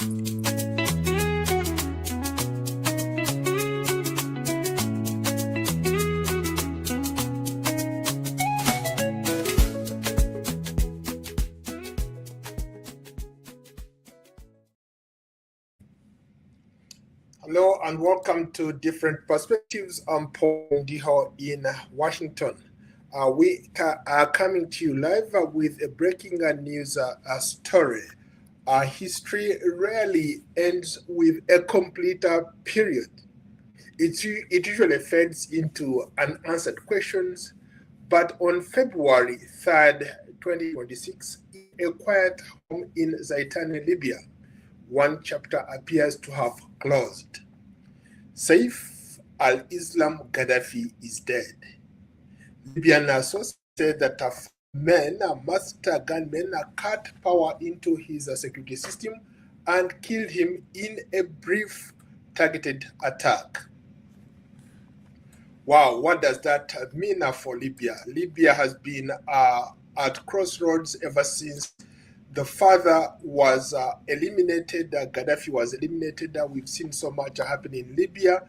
Hello and welcome to Different Perspectives. I'm Paul Ndiho in Washington. We are coming to you live with a breaking news story. History rarely ends with a complete period. It usually fades into unanswered questions, but on February 3rd, 2026, in a quiet home in Zintan, Libya, one chapter appears to have closed. Saif al-Islam Gaddafi is dead. Libyan sources said that master gunmen, cut power into his security system and killed him in a brief targeted attack. Wow, what does that mean for Libya? Libya has been at crossroads ever since the father was eliminated, Gaddafi was eliminated. We've seen so much happen in Libya.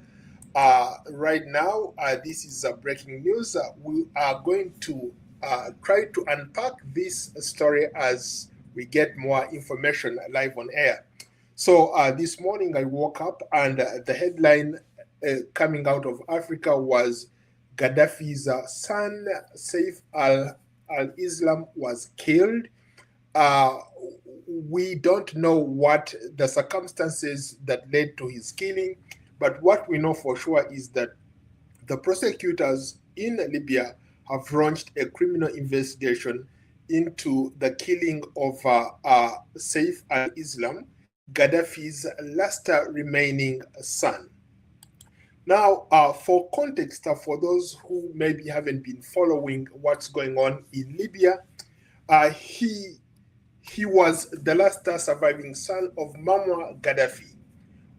Right now, this is breaking news. We are going to try to unpack this story as we get more information live on air. So this morning I woke up and the headline coming out of Africa was Gaddafi's son, Saif al-Islam, was killed. We don't know what the circumstances that led to his killing, but what we know for sure is that the prosecutors in Libya have launched a criminal investigation into the killing of Saif al-Islam, Gaddafi's last remaining son. Now, for context, for those who maybe haven't been following what's going on in Libya, he was the last surviving son of Muammar Gaddafi,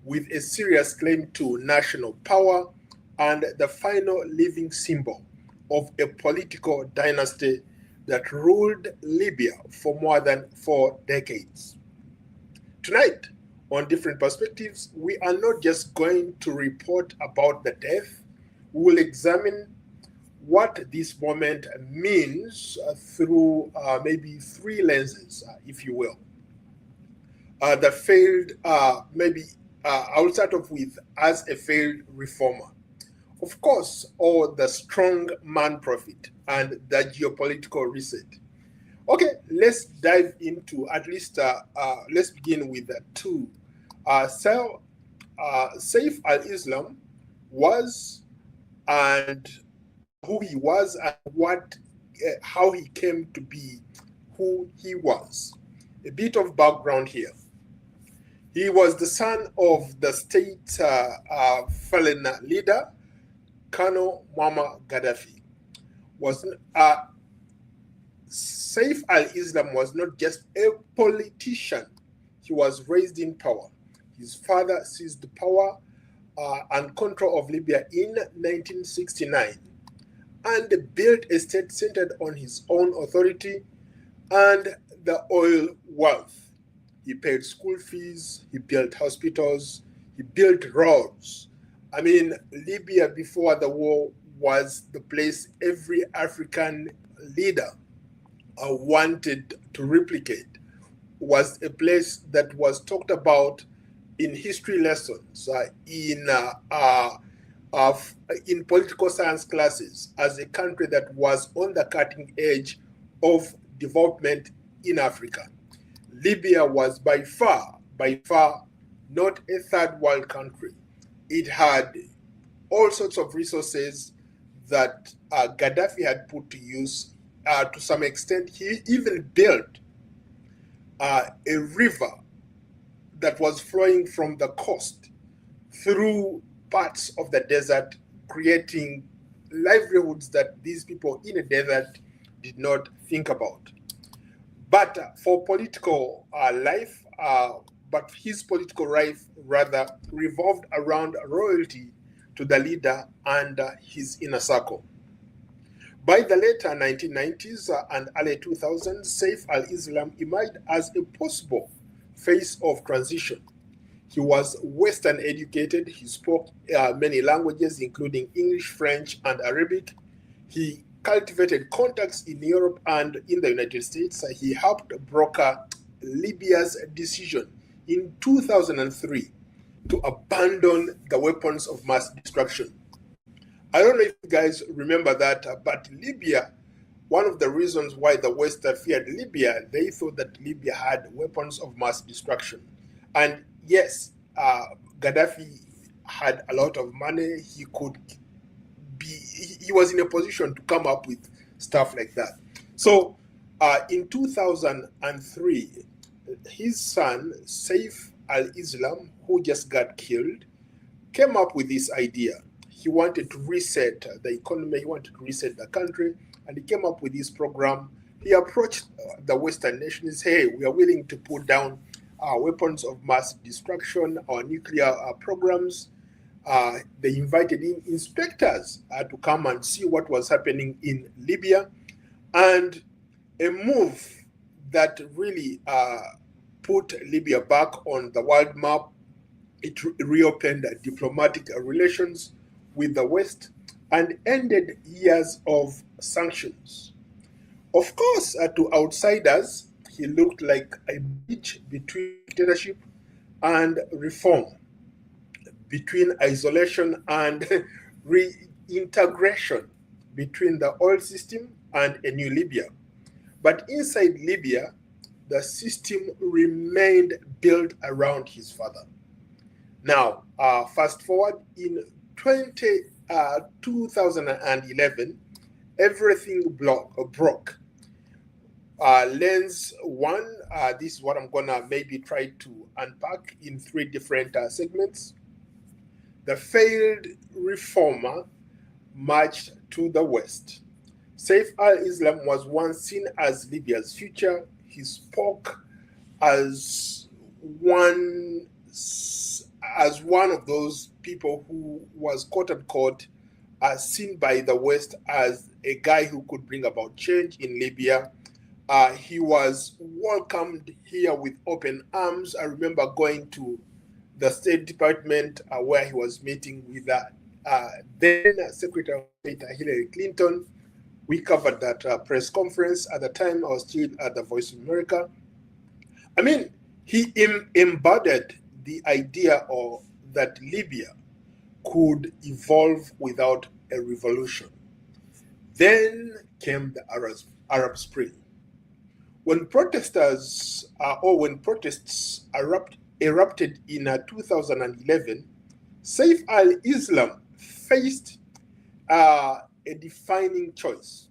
with a serious claim to national power and the final living symbol of a political dynasty that ruled Libya for more than 4 decades. Tonight, on Different Perspectives, we are not just going to report about the death, we will examine what this moment means through maybe 3 lenses, if you will. The failed, I'll start off with as a failed reformer. Of course, or the strong man prophet and the geopolitical reset. Okay, let's dive into at least, let's begin with 2. Saif al-Islam was and who he was and how he came to be who he was. A bit of background here. He was the son of the state fallen leader, Colonel Muammar Gaddafi. Saif al-Islam was not just a politician. He was raised in power. His father seized power and control of Libya in 1969 and built a state centered on his own authority and the oil wealth. He paid school fees, he built hospitals, he built roads. I mean, Libya before the war was the place every African leader wanted to replicate, was a place that was talked about in history lessons, in political science classes, as a country that was on the cutting edge of development in Africa. Libya was by far not a third world country. It had all sorts of resources that Gaddafi had put to use. To some extent, he even built a river that was flowing from the coast through parts of the desert, creating livelihoods that these people in the desert did not think about. But for political life, but his political life rather revolved around royalty to the leader and his inner circle. By the later 1990s and early 2000s, Saif al-Islam emerged as a possible phase of transition. He was Western educated. He spoke many languages, including English, French, and Arabic. He cultivated contacts in Europe and in the United States. He helped broker Libya's decision in 2003 to abandon the weapons of mass destruction. I don't know if you guys remember that, but Libya, one of the reasons why the West feared Libya, they thought that Libya had weapons of mass destruction. And yes, Gaddafi had a lot of money. He was in a position to come up with stuff like that. So in 2003, his son, Saif al-Islam, who just got killed, came up with this idea. He wanted to reset the economy, he wanted to reset the country, and he came up with this program. He approached the Western nations, hey, we are willing to put down our weapons of mass destruction, our nuclear programs. They invited in inspectors to come and see what was happening in Libya, and a move that really put Libya back on the world map. It reopened diplomatic relations with the West and ended years of sanctions. Of course, to outsiders, he looked like a bridge between dictatorship and reform, between isolation and reintegration, between the old system and a new Libya. But inside Libya, the system remained built around his father. Now, fast forward in 2011, everything broke. Lens one, this is what I'm gonna maybe try to unpack in three different segments. The failed reformer marched to the West. Saif al-Islam was once seen as Libya's future. He spoke as one of those people who was quote unquote seen by the West as a guy who could bring about change in Libya. He was welcomed here with open arms. I remember going to the State Department where he was meeting with then Secretary of State Hillary Clinton. We covered that press conference. At the time, I was still at the Voice of America. I mean, he embodied the idea of that Libya could evolve without a revolution. Then came the Arab Spring. When protests erupted in 2011, Saif al-Islam faced a defining choice,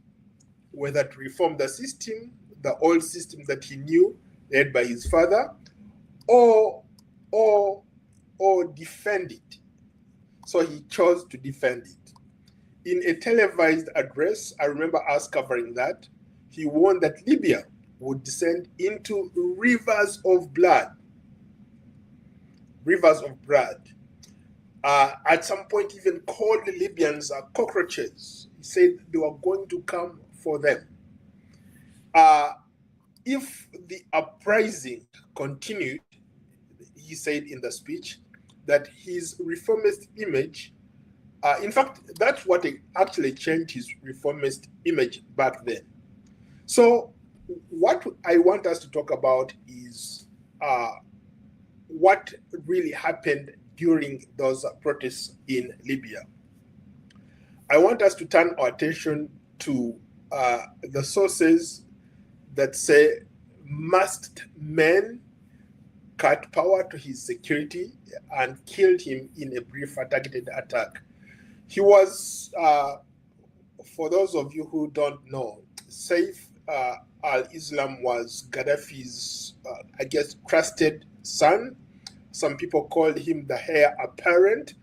whether to reform the system, the old system that he knew, led by his father, or defend it. So he chose to defend it. In a televised address, I remember us covering that, he warned that Libya would descend into rivers of blood. Rivers of blood. At some point, even called the Libyans cockroaches. He said they were going to come for them. If the uprising continued, he said in the speech, that his reformist image, in fact, that's what actually changed his reformist image back then. So what I want us to talk about is what really happened during those protests in Libya. I want us to turn our attention to the sources that say masked men cut power to his security and killed him in a brief targeted attack. He was, for those of you who don't know, Saif al-Islam was Gaddafi's, trusted son. Some people called him the heir apparent.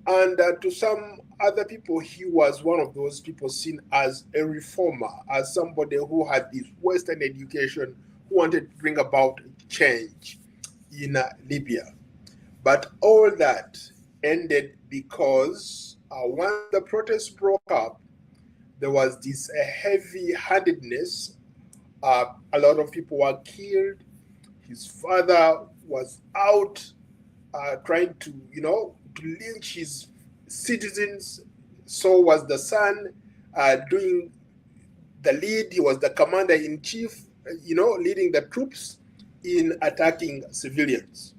And to some other people, he was one of those people seen as a reformer, as somebody who had this Western education, who wanted to bring about change in Libya. But all that ended because once the protests broke up, there was this heavy-handedness. A lot of people were killed. His father was out trying to, to lynch his citizens. So was the son doing the lead. He was the commander-in-chief, leading the troops in attacking civilians.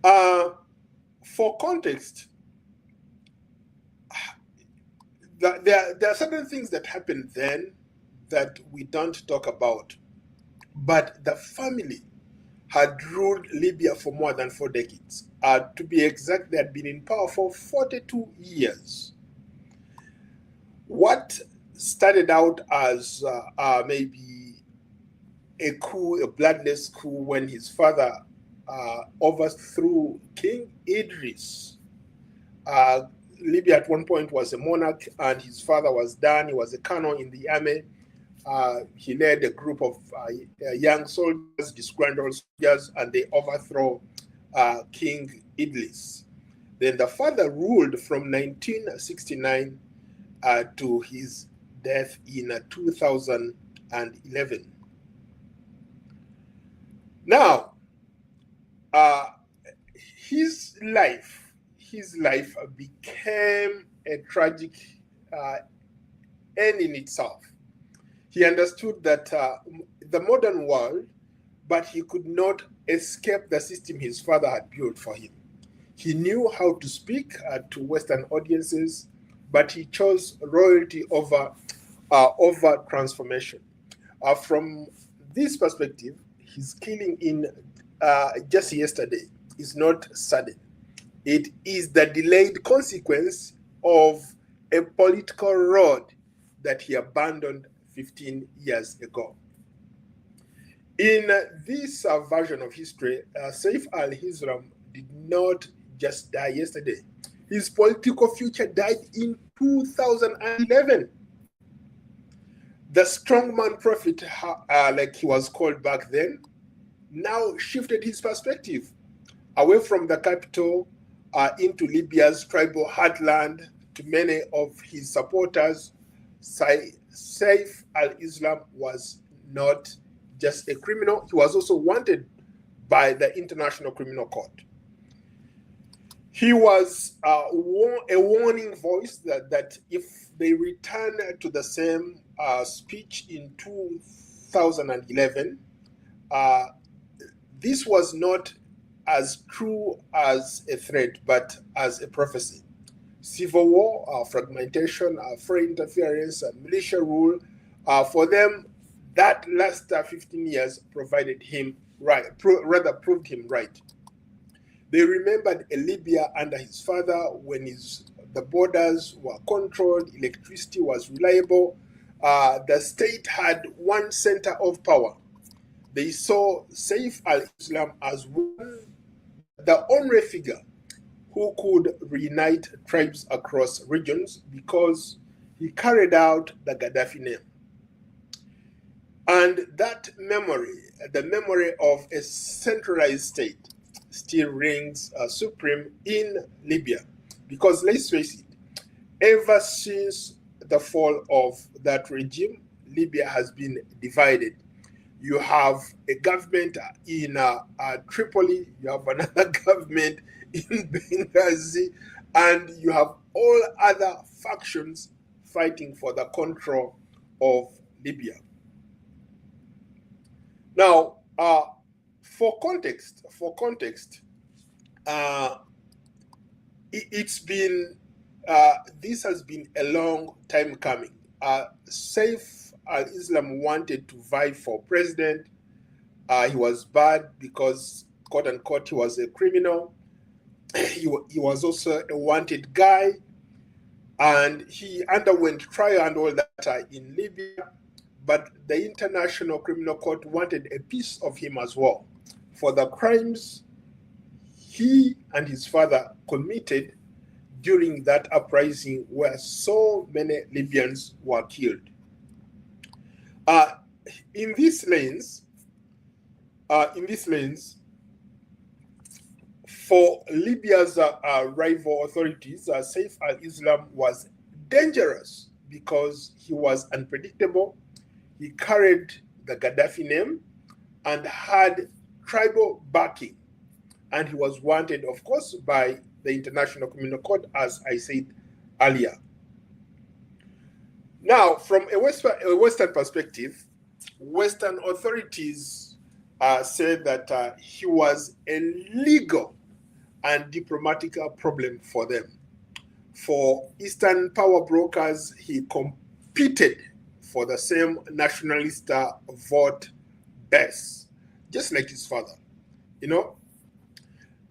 For context, there are certain things that happened then that we don't talk about. But the family had ruled Libya for more than 4 decades. To be exact, they had been in power for 42 years. What started out as maybe a coup, a bloodless coup, when his father overthrew King Idris. Libya at one point was a monarch, and his father was done. He was a colonel in the army. He led a group of young soldiers, disgruntled soldiers, and they overthrow King Idris. Then the father ruled from 1969 to his death in 2011. Now, his life became a tragic end in itself. He understood that the modern world, but he could not escape the system his father had built for him. He knew how to speak to Western audiences, but he chose royalty over transformation. From this perspective, his killing in just yesterday is not sudden. It is the delayed consequence of a political road that he abandoned 15 years ago. In this version of history, Saif al-Islam did not just die yesterday. His political future died in 2011. The strongman prophet, like he was called back then, now shifted his perspective away from the capital into Libya's tribal heartland. To many of his supporters, Saif al-Islam was not just a criminal, he was also wanted by the International Criminal Court. He was a warning voice that if they return to the same speech in 2011, this was not as true as a threat, but as a prophecy. Civil war, fragmentation, foreign interference, militia rule, for them, that last 15 years provided him right, proved him right. They remembered a Libya under his father when the borders were controlled, electricity was reliable, the state had one center of power. They saw Saif al-Islam as the only figure who could reunite tribes across regions because he carried out the Gaddafi name. And that memory, the memory of a centralized state, still rings supreme in Libya. Because let's face it, ever since the fall of that regime, Libya has been divided. You have a government in Tripoli, you have another government in Benghazi, and you have all other factions fighting for the control of Libya. Now, for context, it's been this has been a long time coming. Saif al-Islam wanted to vie for president. He was bad because, quote unquote, he was a criminal. He was also a wanted guy, and he underwent trial and all that in Libya. But the International Criminal Court wanted a piece of him as well for the crimes he and his father committed during that uprising where so many Libyans were killed. In this lens, for Libya's rival authorities, Saif al-Islam was dangerous because he was unpredictable. He carried the Gaddafi name, and had tribal backing. And he was wanted, of course, by the International Criminal Court, as I said earlier. Now, from a Western perspective, Western authorities said that he was a legal and diplomatic problem for them. For Eastern power brokers, he competed for the same nationalist vote base, just like his father, you know.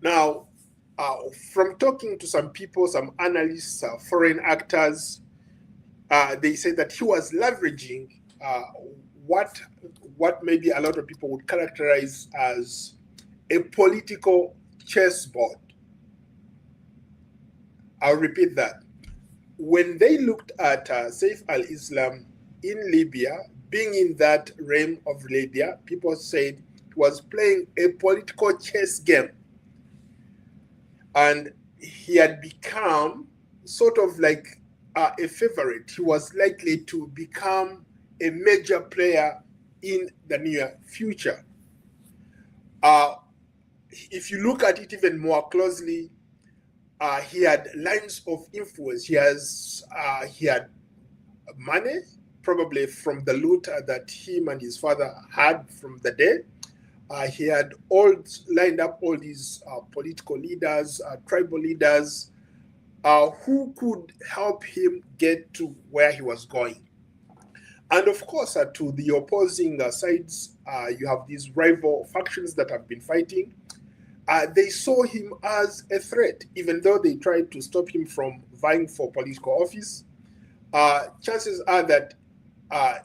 Now, from talking to some people, some analysts, foreign actors, they say that he was leveraging what maybe a lot of people would characterize as a political chessboard. I'll repeat that. When they looked at Saif al-Islam in Libya, being in that realm of Libya, people said he was playing a political chess game. And he had become sort of like a favorite. He was likely to become a major player in the near future. If you look at it even more closely, he had lines of influence. He had money, probably from the loot that him and his father had from the day. He had lined up all these political leaders, tribal leaders, who could help him get to where he was going. And of course, to the opposing sides, you have these rival factions that have been fighting. They saw him as a threat, even though they tried to stop him from vying for political office. Chances are that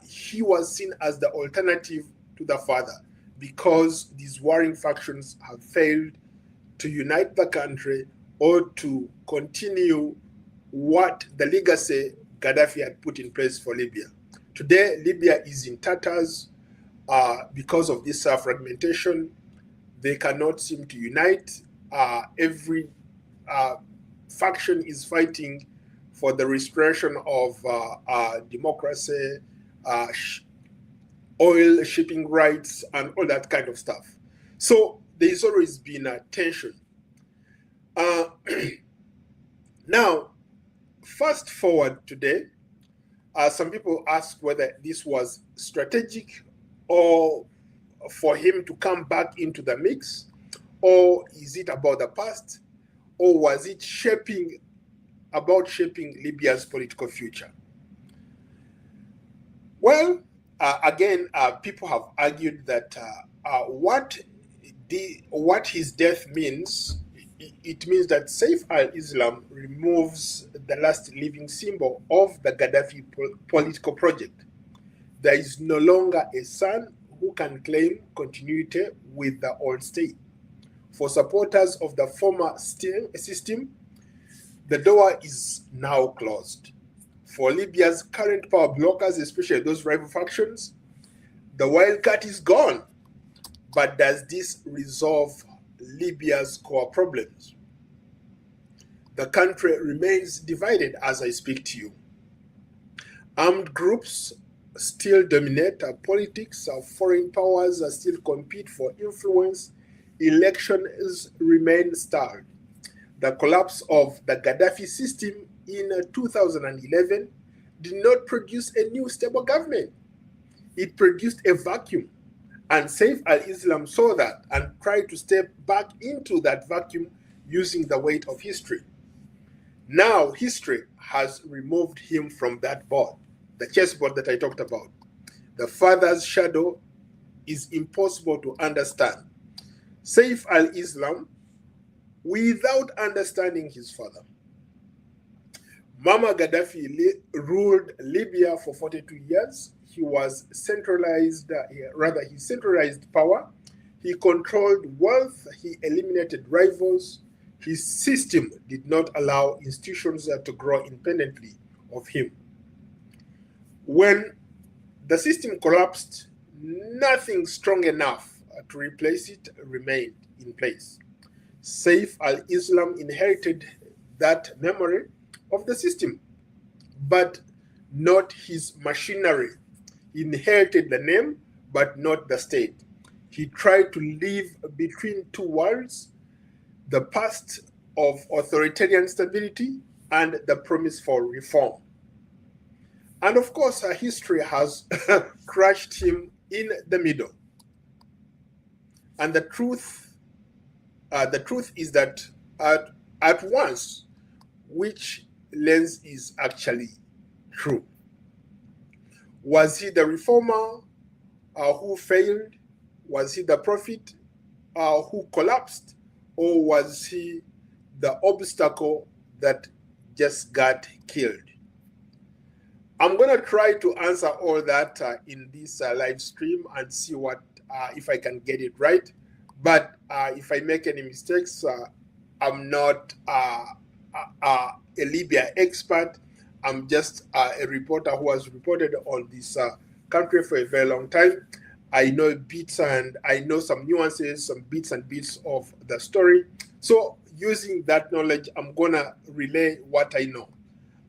he was seen as the alternative to the father, because these warring factions have failed to unite the country or to continue what the legacy Gaddafi had put in place for Libya. Today, Libya is in tatters because of this fragmentation. They cannot seem to unite. Every faction is fighting for the restoration of democracy, oil shipping rights, and all that kind of stuff. So there's always been a tension. Now, fast forward today, some people ask whether this was strategic or for him to come back into the mix, or is it about the past, or was it about shaping Libya's political future? Well, again, people have argued that what his death means, it means that Saif al-Islam removes the last living symbol of the Gaddafi political project. There is no longer a son who can claim continuity with the old state. For supporters of the former system, the door is now closed. For Libya's current power blockers, especially those rival factions, the wildcard is gone. But does this resolve Libya's core problems? The country remains divided as I speak to you. Armed groups still dominate politics. Foreign powers still compete for influence. Elections remain stalled. The collapse of the Gaddafi system in 2011 did not produce a new stable government. It produced a vacuum. And Saif al-Islam saw that and tried to step back into that vacuum using the weight of history. Now history has removed him from that board, the chessboard that I talked about. The father's shadow is impossible to understand. Saif al-Islam, without understanding his father. Muammar Gaddafi ruled Libya for 42 years. He was centralized, he centralized power. He controlled wealth. He eliminated rivals. His system did not allow institutions to grow independently of him. When the system collapsed, nothing strong enough to replace it remained in place. Saif al-Islam inherited that memory of the system, but not his machinery. He inherited the name, but not the state. He tried to live between two worlds, the past of authoritarian stability and the promise for reform. And of course, history has crushed him in the middle. And the truth is that at once, which lens is actually true? Was he the reformer who failed? Was he the prophet who collapsed? Or was he the obstacle that just got killed? I'm going to try to answer all that in this live stream and see what if I can get it right. But if I make any mistakes, I'm not a Libya expert. I'm just a reporter who has reported on this country for a very long time. I know bits and I know some nuances, some bits and bits of the story. So using that knowledge, I'm going to relay what I know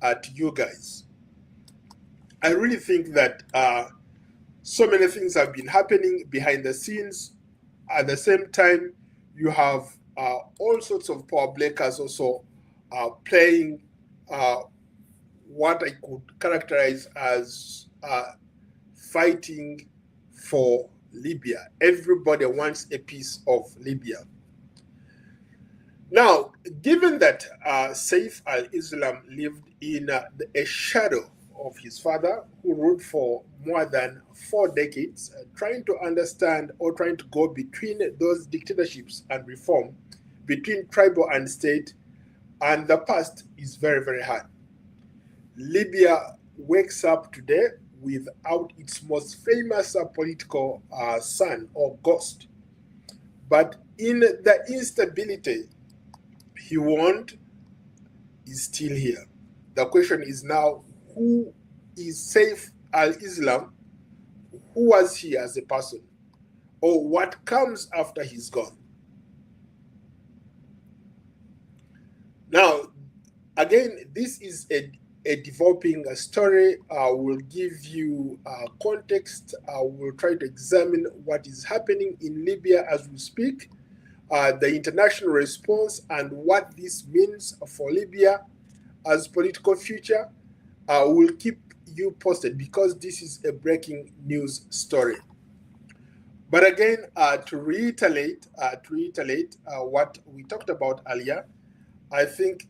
to you guys. I really think that so many things have been happening behind the scenes. At the same time, you have all sorts of power breakers also playing what I could characterize as fighting for Libya. Everybody wants a piece of Libya. Now, given that Saif al-Islam lived in a shadow of his father, who ruled for more than 4 decades, trying to understand or trying to go between those dictatorships and reform, between tribal and state, and the past is very, very hard. Libya wakes up today without its most famous political son or ghost. But in the instability, he warned is still here. The question is now, who is Saif al-Islam? Who was he as a person? Or what comes after he's gone? Now, again, this is a developing story. We'll give you context. We'll try to examine what is happening in Libya as we speak, the international response, and what this means for Libya as political future. We'll keep you posted because this is a breaking news story. But again, to reiterate what we talked about earlier, I think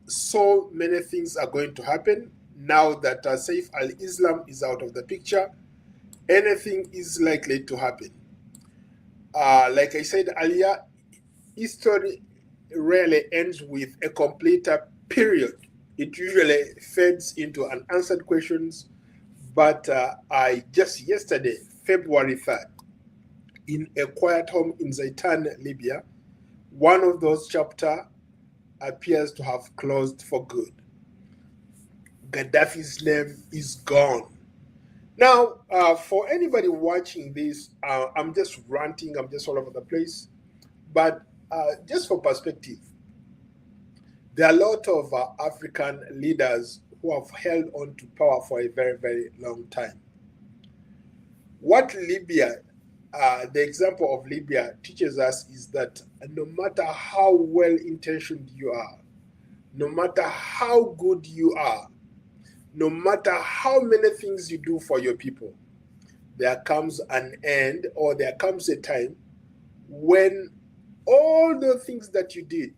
so many things are going to happen now that Saif al-Islam is out of the picture. Anything is likely to happen. Like I said earlier, history rarely ends with a complete period. It usually fades into unanswered questions. But I just yesterday, February 3rd, in a quiet home in Zintan, Libya, one of those chapters appears to have closed for good. Gaddafi's name is gone. Now, for anybody watching this, I'm just ranting, I'm just all over the place. But just for perspective, there are a lot of African leaders who have held on to power for a very, very long time. What Libya, the example of Libya teaches us is that no matter how well-intentioned you are, no matter how good you are, no matter how many things you do for your people, there comes an end or there comes a time when all the things that you did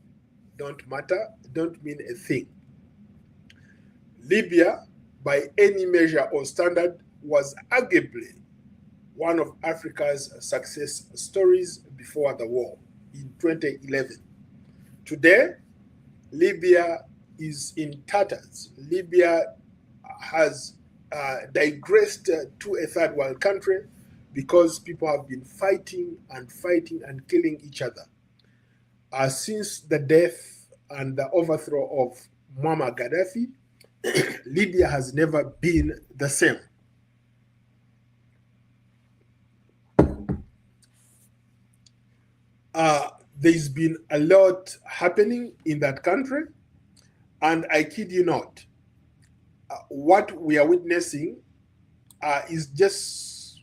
don't matter, don't mean a thing. Libya, by any measure or standard, was arguably one of Africa's success stories before the war in 2011. Today, Libya is in tatters. Libya has digressed to a third world country because people have been fighting and killing each other. Since the death and the overthrow of Muammar Gaddafi, Libya has never been the same. There's been a lot happening in that country, and I kid you not, what we are witnessing is just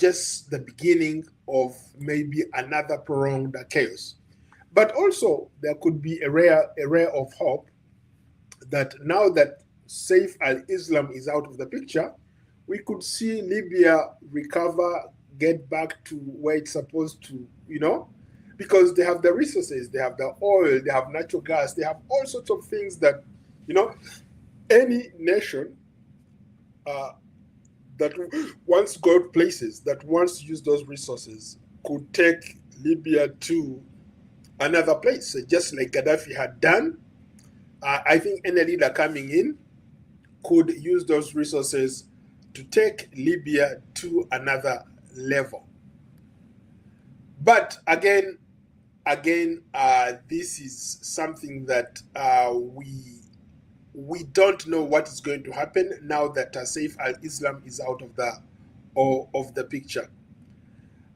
just the beginning of maybe another prolonged chaos. But also, there could be a ray of hope that now that Saif al-Islam is out of the picture, we could see Libya recover, get back to where it's supposed to, because they have the resources, they have the oil, they have natural gas, they have all sorts of things that, any nation that wants to go places, that wants to use those resources, could take Libya to another place, just like Gaddafi had done. I think any leader coming in could use those resources to take Libya to another level. But again, this is something that we don't know what is going to happen now that Saif al-Islam is out of the picture.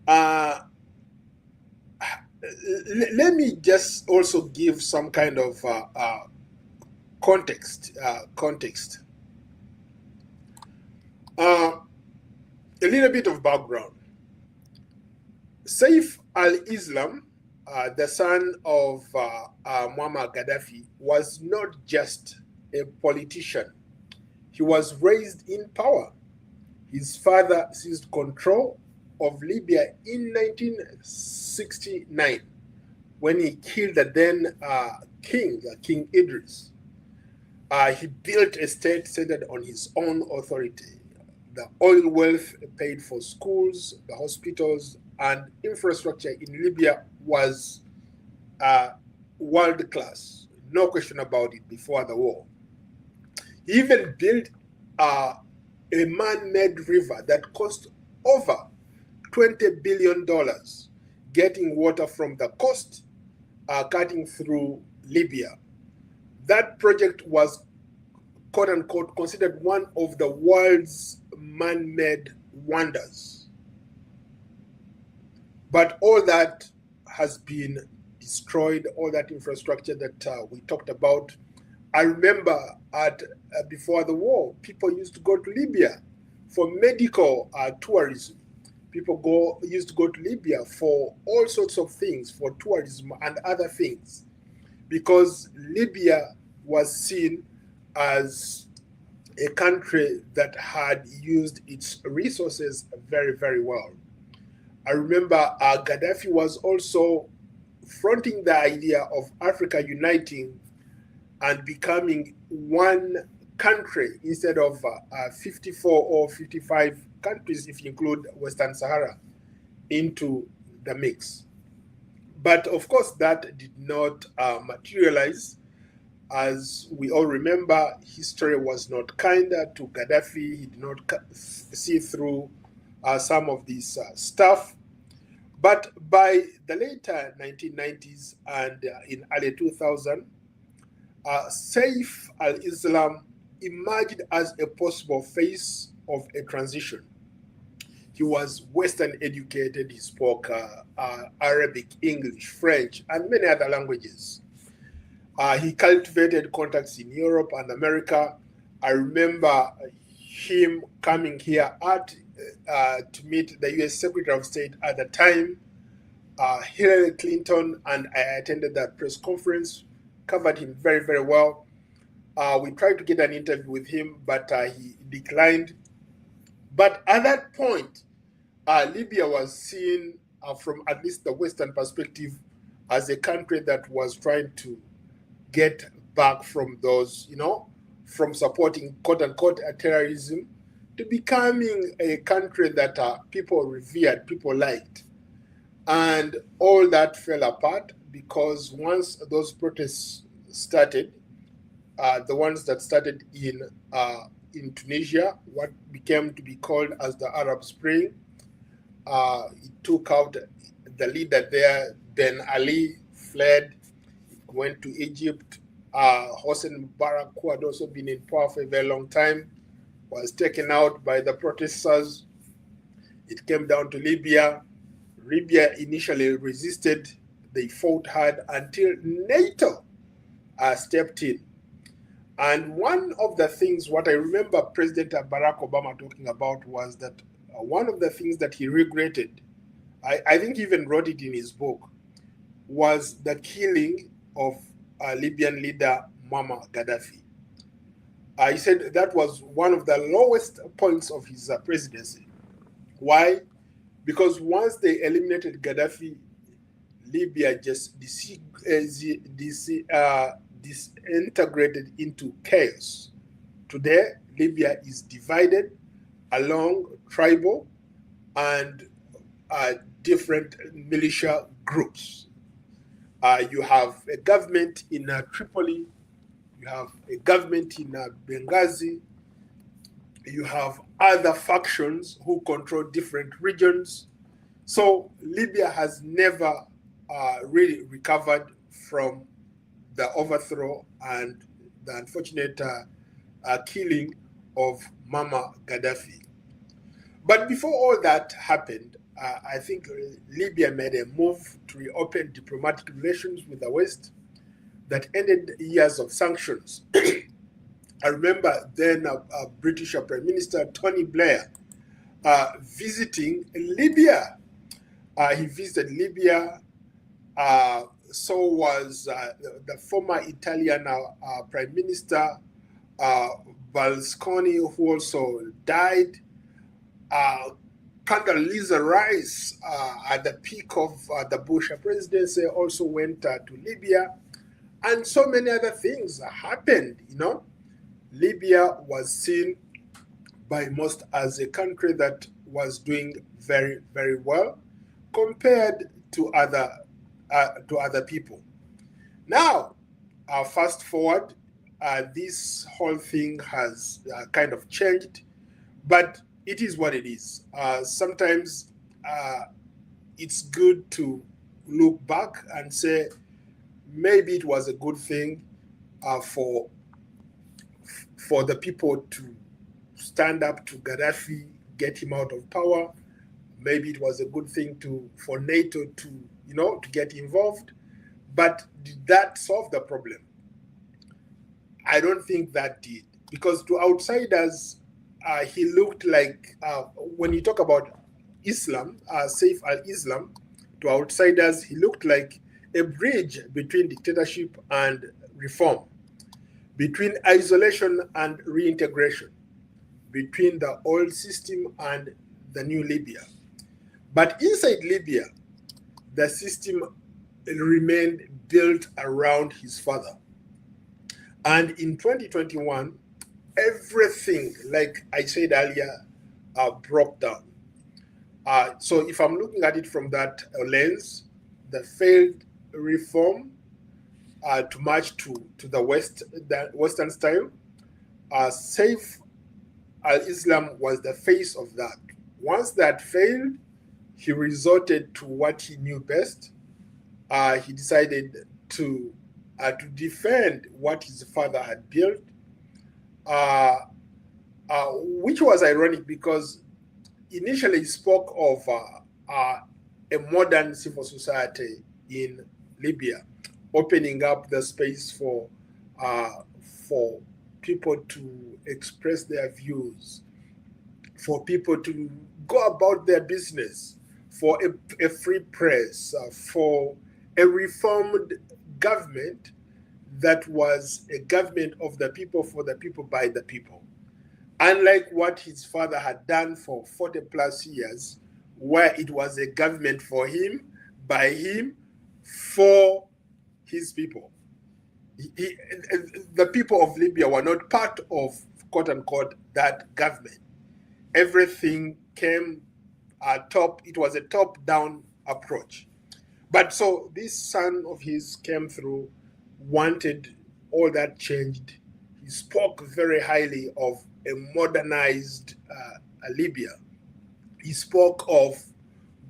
Let me just also give some kind of context. A little bit of background. Saif al-Islam, the son of Muammar Gaddafi, was not just a politician. He was raised in power. His father seized control of Libya in 1969 when he killed the then King Idris. He built a state centered on his own authority. The oil wealth paid for schools, the hospitals, and infrastructure in Libya was world class. No question about it before the war. He even built a man-made river that cost over $20 billion, getting water from the coast, cutting through Libya. That project was, quote unquote, considered one of the world's man-made wonders. But all that has been destroyed, all that infrastructure that we talked about. I remember before the war, people used to go to Libya for medical tourism. People used to go to Libya for all sorts of things, for tourism and other things, because Libya was seen as a country that had used its resources very, very well. I remember Gaddafi was also fronting the idea of Africa uniting and becoming one country instead of 54 or 55 countries, if you include Western Sahara, into the mix. But of course, that did not materialize. As we all remember, history was not kinder to Gaddafi. He did not see through some of this stuff. But by the later 1990s and in early 2000, Saif al-Islam emerged as a possible face of a transition. He was Western educated. He spoke Arabic, English, French, and many other languages. He cultivated contacts in Europe and America. I remember him coming here to meet the U.S. Secretary of State at the time, Hillary Clinton, and I attended that press conference, covered him very, very well. We tried to get an interview with him, but he declined. But at that point, Libya was seen from at least the Western perspective as a country that was trying to get back from those, from supporting quote-unquote terrorism to becoming a country that people revered, people liked. And all that fell apart because once those protests started, the ones that started in Tunisia, what became to be called as the Arab Spring, it took out the leader there, Ben Ali, fled, went to Egypt. Hosni Mubarak, who had also been in power for a very long time, was taken out by the protesters. It came down to Libya. Libya initially resisted. They fought hard until NATO stepped in. And one of the things, what I remember President Barack Obama talking about was that one of the things that he regretted, I think he even wrote it in his book, was the killing of Libyan leader Muammar Gaddafi. He said that was one of the lowest points of his presidency. Why? Because once they eliminated Gaddafi, Libya just disintegrated into chaos. Today, Libya is divided along tribal and different militia groups. You have a government in Tripoli, you have a government in Benghazi, you have other factions who control different regions. So Libya has never really recovered from the overthrow and the unfortunate killing of Muammar Gaddafi. But before all that happened, I think Libya made a move to reopen diplomatic relations with the West that ended years of sanctions. I remember then British Prime Minister Tony Blair visiting Libya. He visited Libya. So was the former Italian Prime Minister Berlusconi, who also died. Condoleezza Rice, at the peak of the Bush presidency, also went to Libya. And so many other things happened, Libya was seen by most as a country that was doing very, very well compared to other people. Now, fast forward, this whole thing has kind of changed, but it is what it is. Sometimes it's good to look back and say maybe it was a good thing for the people to stand up to Gaddafi, get him out of power. Maybe it was a good thing for NATO to get involved. But did that solve the problem? I don't think that did, because to outsiders, he looked like, when you talk about Islam, Saif al-Islam, to outsiders, he looked like a bridge between dictatorship and reform, between isolation and reintegration, between the old system and the new Libya. But inside Libya, the system remained built around his father. And in 2021, everything, like I said earlier, broke down. So if I'm looking at it from that lens, the failed reform to march to the Western style, Saif al-Islam was the face of that. Once that failed, he resorted to what he knew best. He decided to defend what his father had built, which was ironic because initially he spoke of a modern civil society in Libya, opening up the space for people to express their views, for people to go about their business, for a free press, for a reformed government that was a government of the people, for the people, by the people. Unlike what his father had done for 40 plus years, where it was a government for him, by him, for his people. The people of Libya were not part of, quote unquote, that government. Everything came top, it was a top-down approach. But so this son of his came through, wanted all that changed. He spoke very highly of a modernized Libya. He spoke of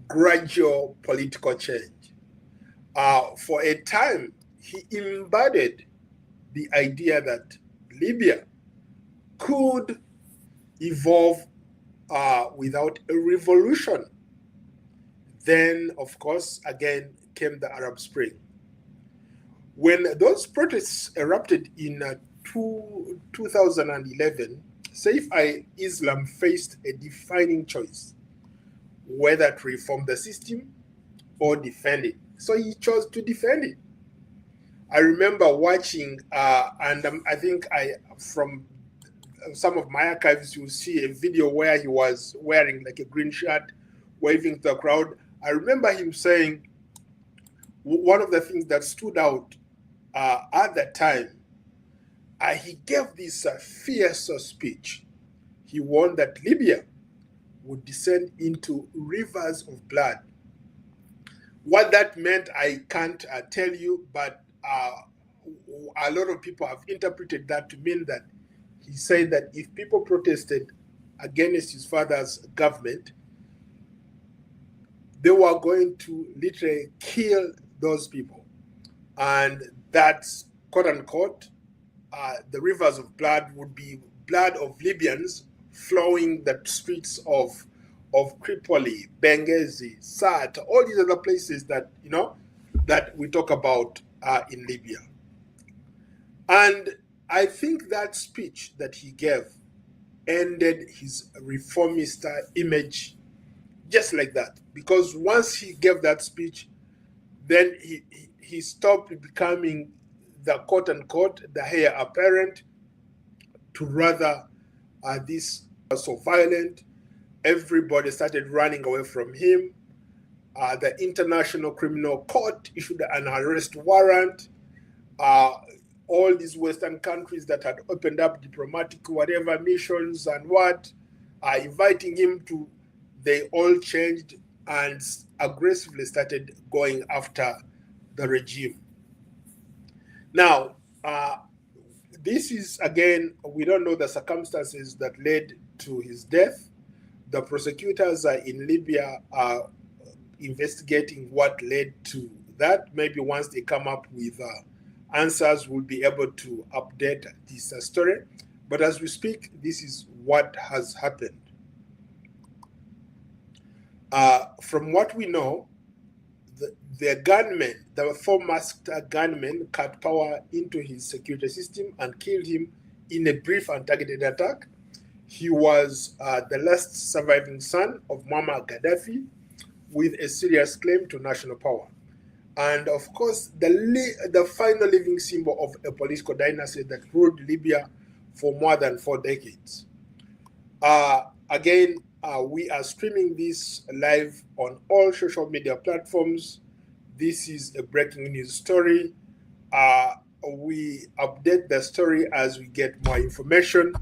gradual political change. For a time, he embodied the idea that Libya could evolve without a revolution. Then, of course, again came the Arab Spring. When those protests erupted in 2011, Saif al-Islam faced a defining choice. whether to reform the system or defend it. So he chose to defend it. I remember watching, I think from some of my archives, you'll see a video where he was wearing like a green shirt, waving to the crowd. I remember him saying one of the things that stood out at that time, he gave this fierce speech. He warned that Libya would descend into rivers of blood. What that meant, I can't tell you, but a lot of people have interpreted that to mean that he said that if people protested against his father's government, they were going to literally kill those people. And that's, quote unquote, the rivers of blood would be blood of Libyans flowing the streets of Tripoli, Benghazi, Sirte, all these other places that, that we talk about in Libya. And I think that speech that he gave ended his reformist image just like that. Because once he gave that speech, then he stopped becoming the quote unquote the heir apparent to rather this was so violent. Everybody started running away from him. The International Criminal Court issued an arrest warrant. All these Western countries that had opened up diplomatic whatever missions and inviting him to, they all changed and aggressively started going after the regime. Now, this is, again, we don't know the circumstances that led to his death. The prosecutors in Libya are investigating what led to that. Maybe once they come up with answers, we'll be able to update this story. But as we speak, this is what has happened. From what we know, the gunman, the four masked gunmen, cut power into his security system and killed him in a brief and targeted attack. He was the last surviving son of Muammar Gaddafi with a serious claim to national power. And of course, the final living symbol of a political dynasty that ruled Libya for more than 4 decades. Again, we are streaming this live on all social media platforms. This is a breaking news story. We update the story as we get more information.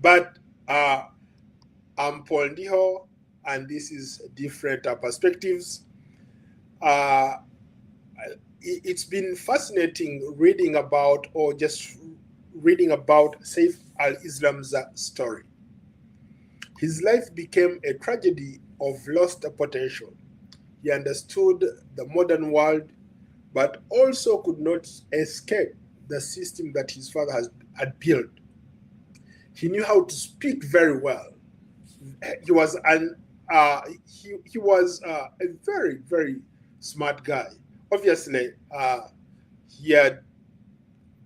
But I'm Paul Ndiho, and this is Different Perspectives. It's been fascinating reading about Saif al-Islam's story. His life became a tragedy of lost potential. He understood the modern world, but also could not escape the system that his father had built. He knew how to speak very well. He was he was a very, very smart guy. Obviously, he had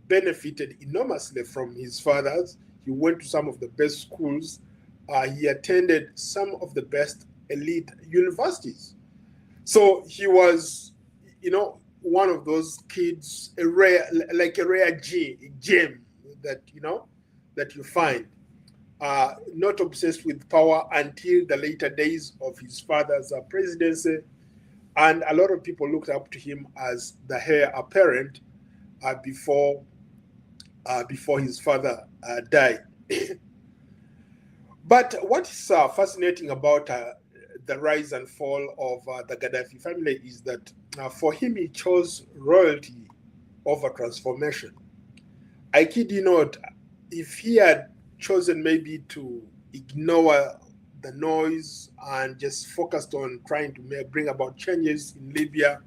benefited enormously from his fathers. He went to some of the best schools. He attended some of the best elite universities. So he was, one of those kids, a rare gem that, that you find. Not obsessed with power until the later days of his father's presidency. And a lot of people looked up to him as the heir apparent before his father died. But what is fascinating about the rise and fall of the Gaddafi family is that for him, he chose royalty over transformation. I kid you not, if he had chosen maybe to ignore the noise and just focused on trying to bring about changes in Libya,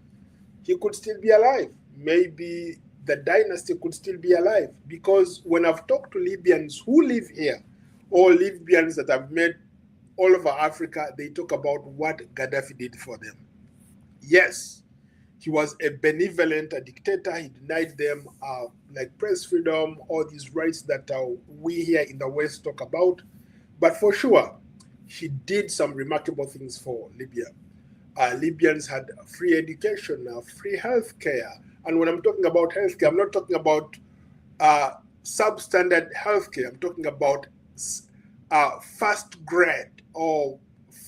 he could still be alive. Maybe the dynasty could still be alive. Because when I've talked to Libyans who live here, or Libyans that I've met all over Africa, they talk about what Gaddafi did for them. Yes, he was a benevolent dictator. He denied them like press freedom, all these rights that we here in the West talk about. But for sure, he did some remarkable things for Libya. Libyans had free education, free healthcare. And when I'm talking about healthcare, I'm not talking about substandard healthcare. I'm talking about first grade or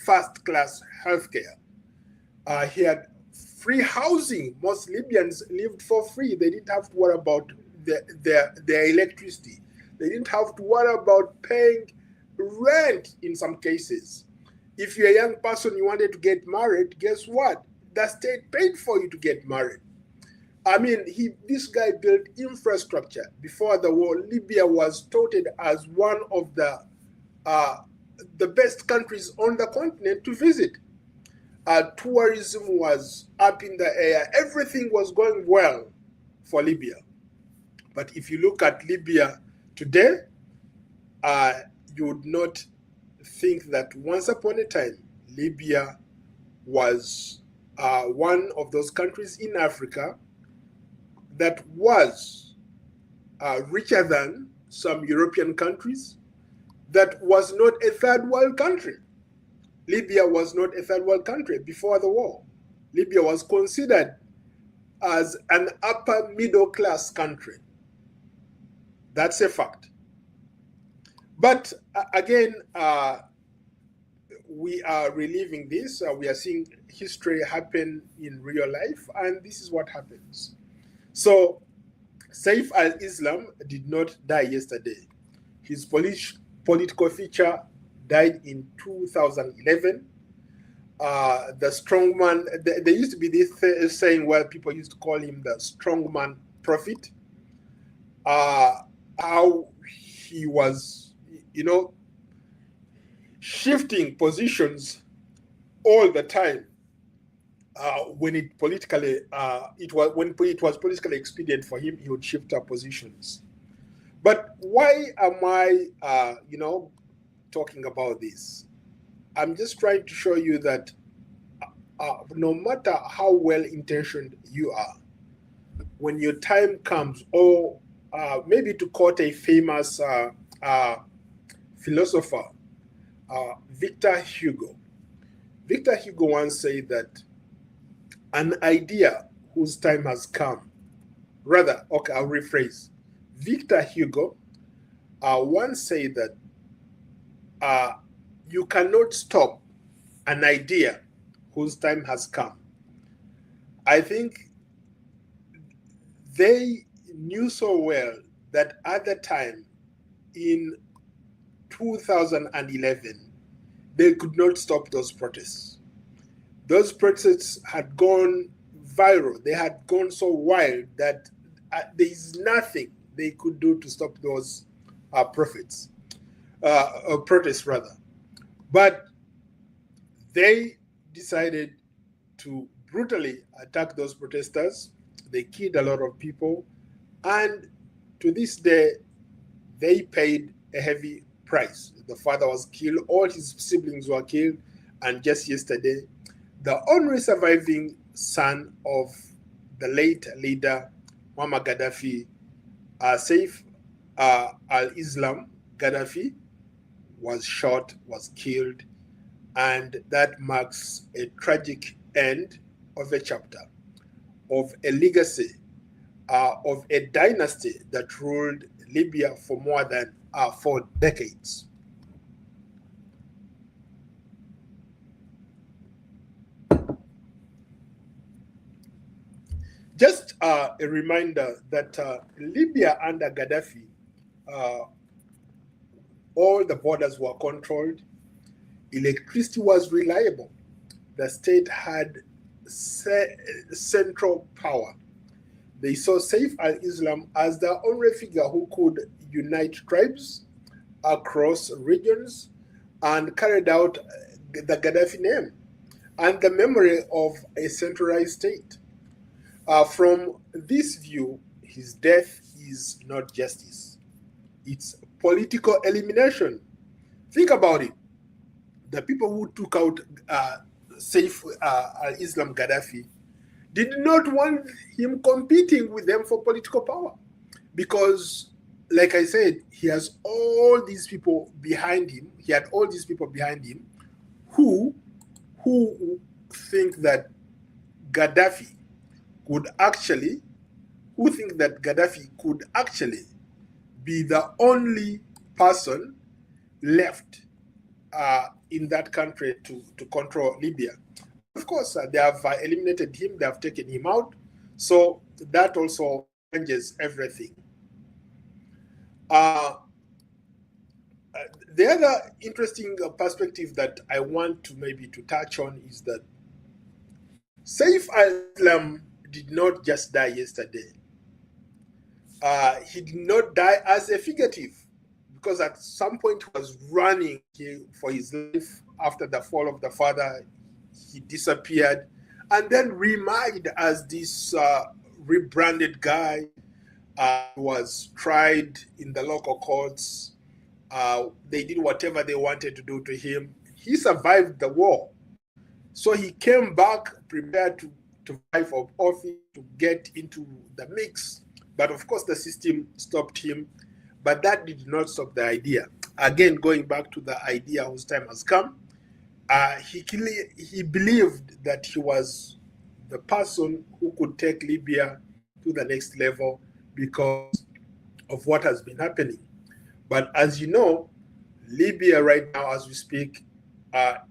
first class healthcare. He had free housing. Most Libyans lived for free. They didn't have to worry about their electricity. They didn't have to worry about paying rent in some cases. If you're a young person, you wanted to get married, guess what? The state paid for you to get married. I mean, this guy built infrastructure. Before the war, Libya was touted as one of the best countries on the continent to visit. Tourism was up in the air. Everything was going well for Libya. But if you look at Libya today, you would not think that once upon a time, Libya was one of those countries in Africa that was richer than some European countries, that was not a third world country. Libya was not a third world country before the war. Libya was considered as an upper middle class country. That's a fact. But again, we are reliving this. We are seeing history happen in real life, and this is what happens. So Saif al-Islam did not die yesterday. His political future died in 2011. The strongman, there used to be this saying where people used to call him the strongman prophet. How he was, shifting positions all the time when it was politically expedient for him, he would shift up positions. But why am I, talking about this? I'm just trying to show you that no matter how well-intentioned you are, when your time comes, or maybe to quote a famous philosopher, Victor Hugo. Victor Hugo once said that an idea whose time has come, I'll rephrase. Victor Hugo once said that you cannot stop an idea whose time has come. I think they knew so well that at the time in 2011, they could not stop those protests. Those protests had gone viral. They had gone so wild that there is nothing they could do to stop those protests. But they decided to brutally attack those protesters. They killed a lot of people. And to this day, they paid a heavy price. The father was killed, all his siblings were killed, and just yesterday, the only surviving son of the late leader, Muammar Gaddafi, Saif al-Islam Gaddafi, was shot, was killed, and that marks a tragic end of a chapter, of a legacy, of a dynasty that ruled Libya for more than 4 decades. Just a reminder that Libya under Gaddafi, all the borders were controlled, electricity was reliable, the state had central power. They saw Saif al-Islam as the only figure who could unite tribes across regions and carried out the Gaddafi name and the memory of a centralized state. From this view, his death is not justice. It's political elimination. Think about it. The people who took out Saif al-Islam Gaddafi did not want him competing with them for political power because, like I said, he has all these people behind him. He had all these people behind him who think that Gaddafi could actually be the only person left in that country to control Libya. Of course, they have eliminated him, they have taken him out, so that also changes everything. The other interesting perspective that I want to maybe to touch on is that Saif al-Islam did not just die yesterday. He did not die as a fugitive, because at some point he was running for his life after the fall of the father. He disappeared and then remarried as this rebranded guy. Was tried in the local courts. They did whatever they wanted to do to him. He survived the war. So he came back prepared to vie for office, to get into the mix. But of course, the system stopped him. But that did not stop the idea. Again, going back to the idea whose time has come, he believed that he was the person who could take Libya to the next level because of what has been happening. But as you know, Libya right now, as we speak,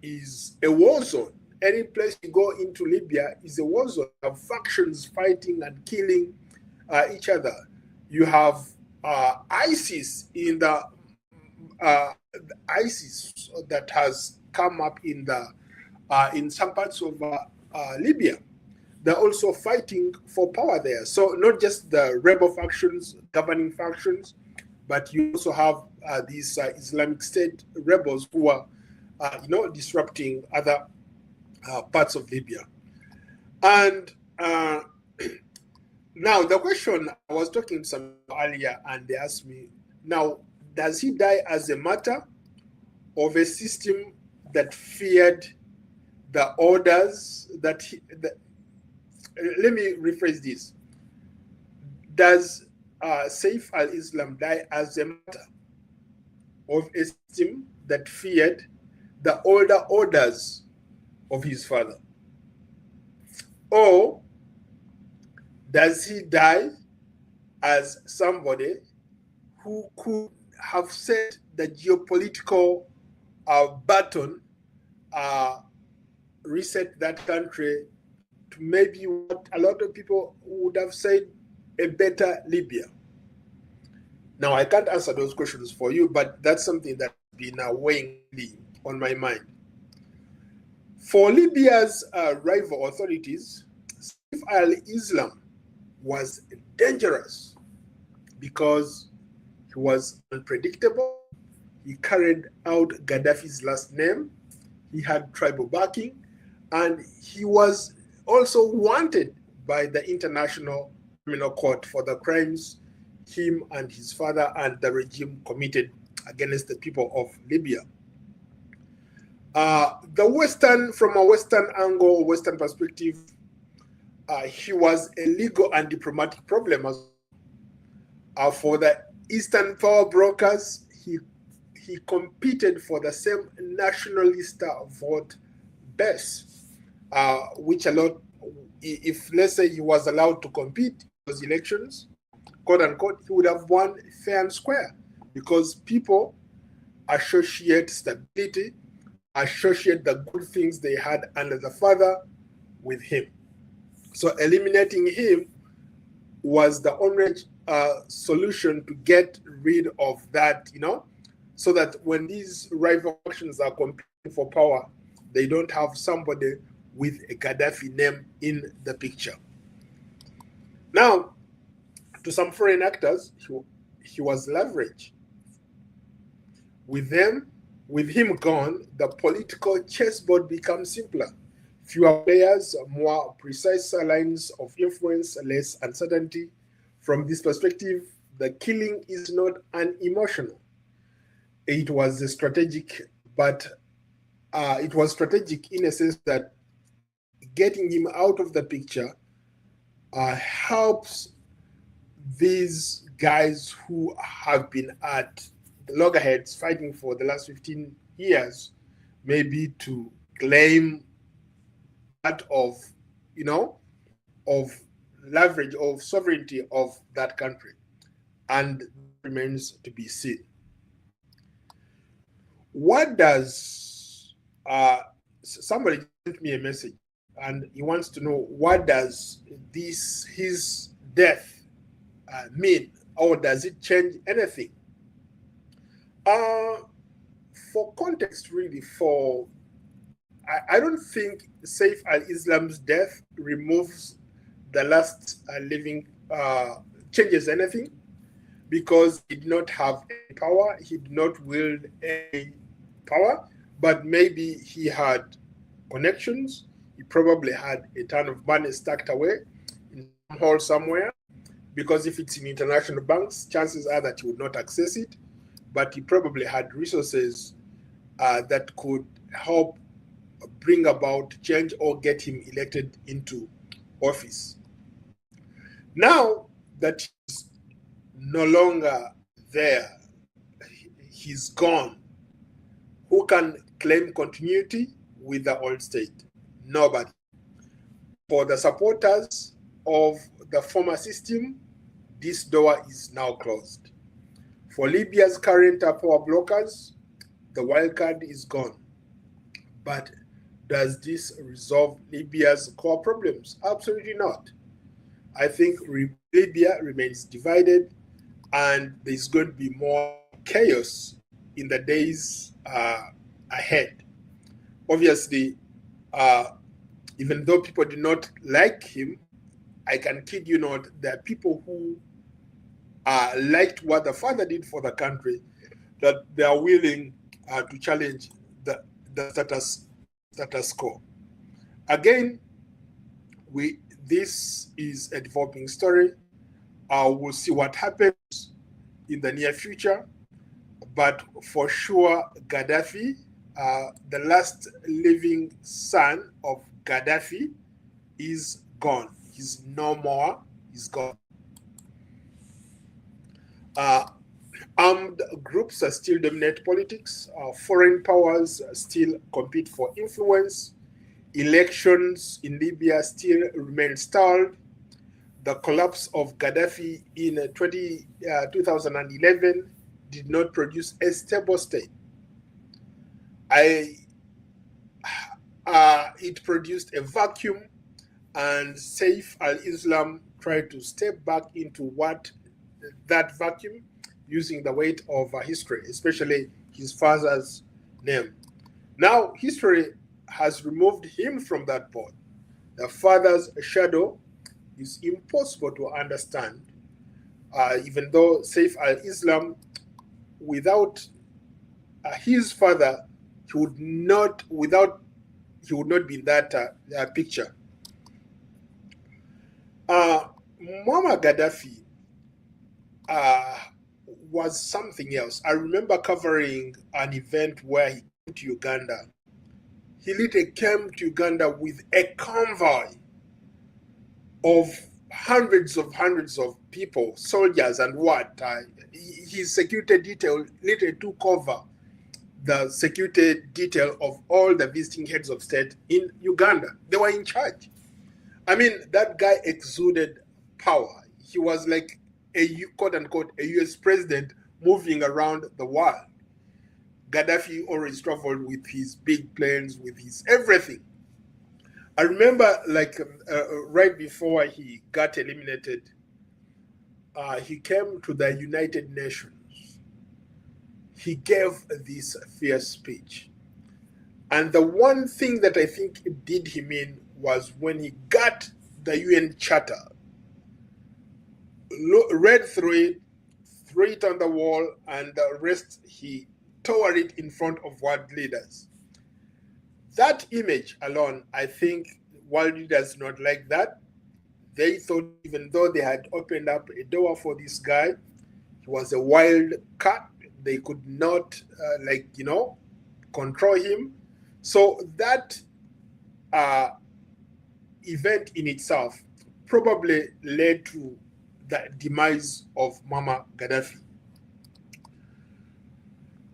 is a war zone. Any place you go into Libya is a war zone. You have factions fighting and killing each other. You have ISIS in the ISIS that has come up in some parts of Libya. They're also fighting for power there. So not just the rebel factions, governing factions, but you also have these Islamic State rebels who are, disrupting other parts of Libya. And now the question, I was talking to some earlier, and they asked me, now, does he die as a matter of a system that feared the orders that let me rephrase this. Does Saif al-Islam die as a matter of a system that feared the older orders of his father? Or does he die as somebody who could have set the geopolitical button, reset that country to maybe what a lot of people would have said, a better Libya? Now, I can't answer those questions for you, but that's something that's been weighing on my mind. For Libya's rival authorities, Saif al-Islam was dangerous because he was unpredictable. He carried out Gaddafi's last name. He had tribal backing, and he was also wanted by the International Criminal Court for the crimes him and his father and the regime committed against the people of Libya. From a Western angle, Western perspective, he was a legal and diplomatic problem. For the Eastern power brokers, he competed for the same nationalist vote base, which a lot, if let's say he was allowed to compete in those elections, quote unquote, he would have won fair and square, because people associate stability, associate the good things they had under the father with him. So eliminating him was the only solution to get rid of that, so that when these rival factions are competing for power, they don't have somebody with a Gaddafi name in the picture. Now, to some foreign actors, he was leverage. With him gone, the political chessboard becomes simpler. Fewer players, more precise lines of influence, less uncertainty. From this perspective, the killing is not unemotional. It was strategic, but it was strategic in a sense that getting him out of the picture helps these guys who have been at loggerheads fighting for the last 15 years maybe to claim part of, of leverage of sovereignty of that country. And that remains to be seen. What does somebody sent me a message and he wants to know, what does his death mean, or does it change anything? For context, really, I don't think Saif al-Islam's death removes the last living, changes anything, because he did not have any power, he did not wield any power, but maybe he had connections. He probably had a ton of money stacked away in some hole somewhere, because if it's in international banks, chances are that he would not access it, but he probably had resources that could help bring about change or get him elected into office. Now that he's no longer there, he's gone, who can claim continuity with the old state? Nobody. For the supporters of the former system, this door is now closed. For Libya's current power blockers, the wildcard is gone. But does this resolve Libya's core problems? Absolutely not. I think Libya remains divided, and there's going to be more chaos in the days ahead. Obviously, even though people do not like him, I can kid you not, there are people who liked what the father did for the country, that they are willing to challenge the status quo. Again, this is a developing story. We'll see what happens in the near future. But for sure, Gaddafi, the last living son of Gaddafi, is gone. He's no more. He's gone. Armed groups still dominate politics. Foreign powers still compete for influence. Elections in Libya still remain stalled. The collapse of Gaddafi in 2011 did not produce a stable state. It produced a vacuum, and Saif al-Islam tried to step back into that vacuum using the weight of history, especially his father's name. Now, history has removed him from that board. The father's shadow is impossible to understand, even though Saif al-Islam, without his father, he would not be in that picture. Muammar Gaddafi was something else. I remember covering an event where he came to Uganda. He literally came to Uganda with a convoy of hundreds of people, soldiers and what. His security detail literally took over the security detail of all the visiting heads of state in Uganda. They were in charge. I mean, that guy exuded power. He was like a quote unquote a US president moving around the world. Gaddafi always traveled with his big planes, with his everything. I remember, right before he got eliminated, he came to the United Nations. He gave this fierce speech. And the one thing that I think did him in was when he got the UN Charter, read through it, threw it on the wall, and the rest he tore it in front of world leaders. That image alone, I think world leaders not like that. They thought, even though they had opened up a door for this guy, he was a wild cat. They could not, control him. So that event in itself probably led to the demise of Muammar Gaddafi.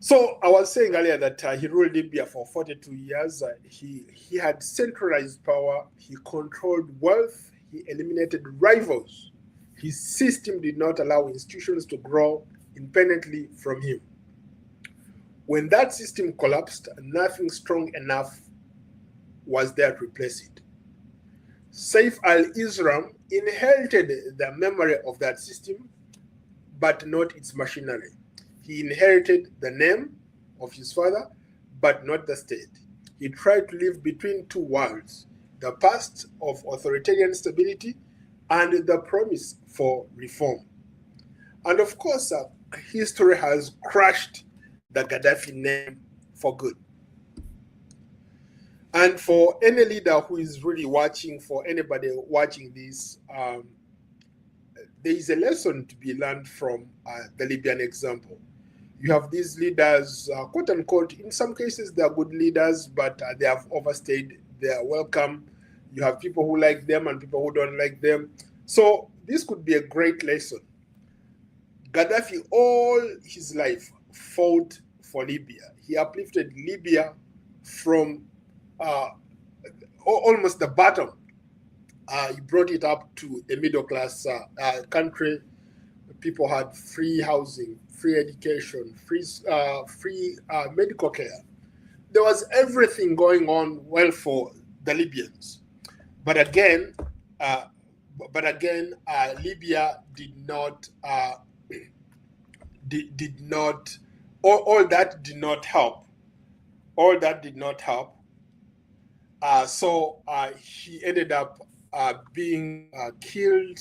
So I was saying earlier that he ruled Libya for 42 years. He had centralized power. He controlled wealth. He eliminated rivals. His system did not allow institutions to grow independently from him. When that system collapsed, nothing strong enough was there to replace it. Saif al-Islam inherited the memory of that system, but not its machinery. He inherited the name of his father, but not the state. He tried to live between two worlds, the past of authoritarian stability and the promise for reform. And of course, history has crushed the Gaddafi name for good. And for any leader who is really watching, for anybody watching this, there is a lesson to be learned from the Libyan example. You have these leaders, quote unquote, in some cases they are good leaders, but they have overstayed their welcome. You have people who like them and people who don't like them. So this could be a great lesson. Gaddafi, all his life, fought for Libya. He uplifted Libya from almost the bottom. He brought it up to a middle-class country. People had free housing, free education, free medical care. There was everything going on well for the Libyans. But again, Libya did not all that did not help. All that did not help. So he ended up being killed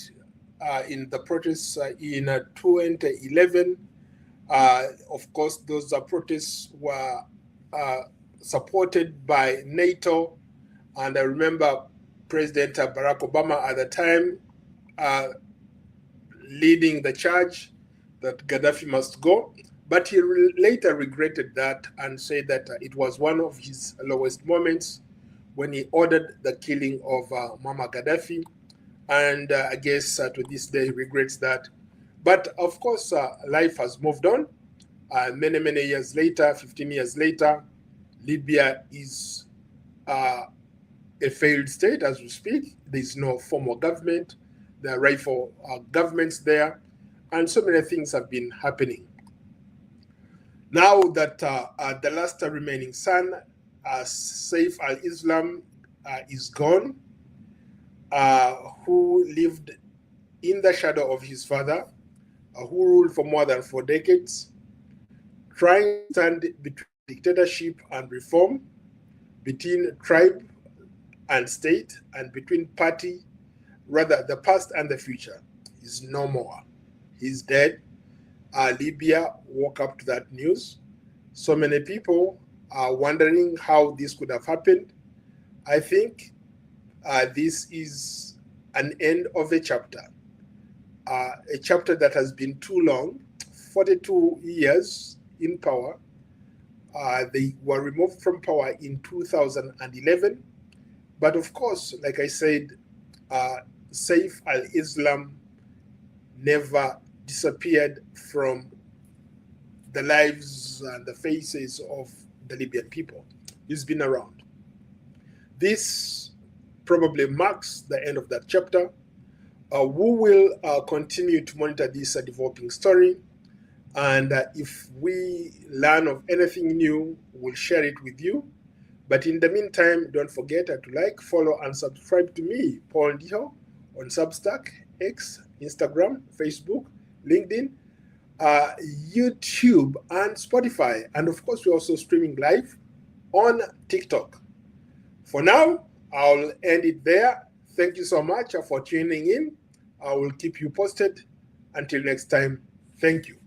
in the protests in 2011. Of course, those protests were supported by NATO. And I remember President Barack Obama at the time leading the charge that Gaddafi must go. But he later regretted that and said that it was one of his lowest moments when he ordered the killing of Muammar Gaddafi. And I guess to this day he regrets that. But of course, life has moved on. Many, many years later, 15 years later, Libya is a failed state as we speak. There's no formal government. There are rival governments there. And so many things have been happening. Now that the last remaining son, Saif al-Islam, is gone, who lived in the shadow of his father, who ruled for more than 4 decades, trying to stand between dictatorship and reform, between tribe and state, and between party, rather the past and the future, is no more. He's dead. Libya woke up to that news. So many people are wondering how this could have happened. I think this is an end of a chapter that has been too long, 42 years in power. They were removed from power in 2011. But of course, like I said, Saif al-Islam never disappeared from the lives and the faces of the Libyan people. He's been around. This probably marks the end of that chapter. We will continue to monitor this developing story. And if we learn of anything new, we'll share it with you. But in the meantime, don't forget to like, follow, and subscribe to me, Paul Ndiho, on Substack, X, Instagram, Facebook, LinkedIn, YouTube, and Spotify. And of course, we're also streaming live on TikTok. For now, I'll end it there. Thank you so much for tuning in. I will keep you posted. Until next time, thank you.